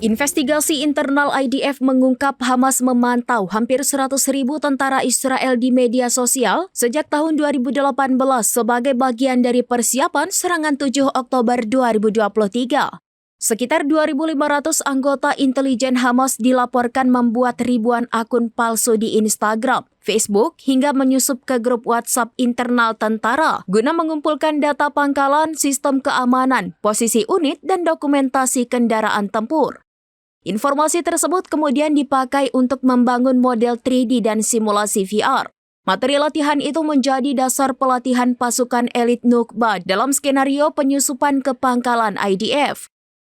Investigasi internal IDF mengungkap Hamas memantau hampir 100.000 tentara Israel di media sosial sejak tahun 2018 sebagai bagian dari persiapan serangan 7 Oktober 2023. Sekitar 2.500 anggota intelijen Hamas dilaporkan membuat ribuan akun palsu di Instagram, Facebook, hingga menyusup ke grup WhatsApp internal tentara guna mengumpulkan data pangkalan, sistem keamanan, posisi unit, dan dokumentasi kendaraan tempur. Informasi tersebut kemudian dipakai untuk membangun model 3D dan simulasi VR. Materi latihan itu menjadi dasar pelatihan pasukan elit Nukba dalam skenario penyusupan ke pangkalan IDF.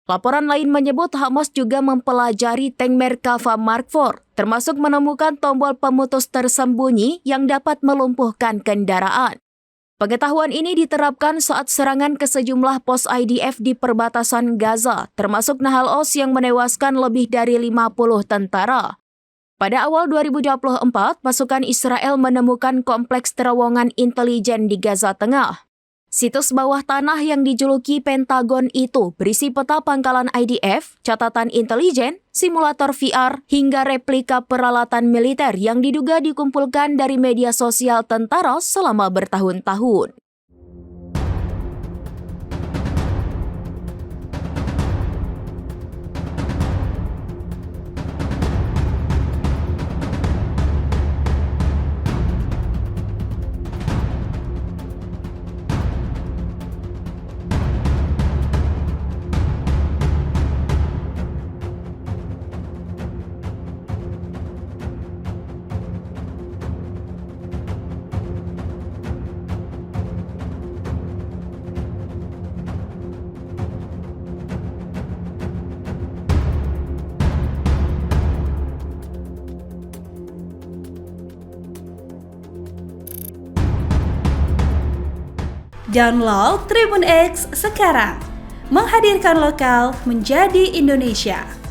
Laporan lain menyebut Hamas juga mempelajari tank Merkava Mark IV, termasuk menemukan tombol pemutus tersembunyi yang dapat melumpuhkan kendaraan. Pengetahuan ini diterapkan saat serangan ke sejumlah pos IDF di perbatasan Gaza, termasuk Nahal Oz yang menewaskan lebih dari 50 tentara. Pada awal 2024, pasukan Israel menemukan kompleks terowongan intelijen di Gaza Tengah. Situs bawah tanah yang dijuluki Pentagon itu berisi peta pangkalan IDF, catatan intelijen, simulator VR, hingga replika peralatan militer yang diduga dikumpulkan dari media sosial tentara selama bertahun-tahun. Download Tribun X sekarang, menghadirkan lokal menjadi Indonesia.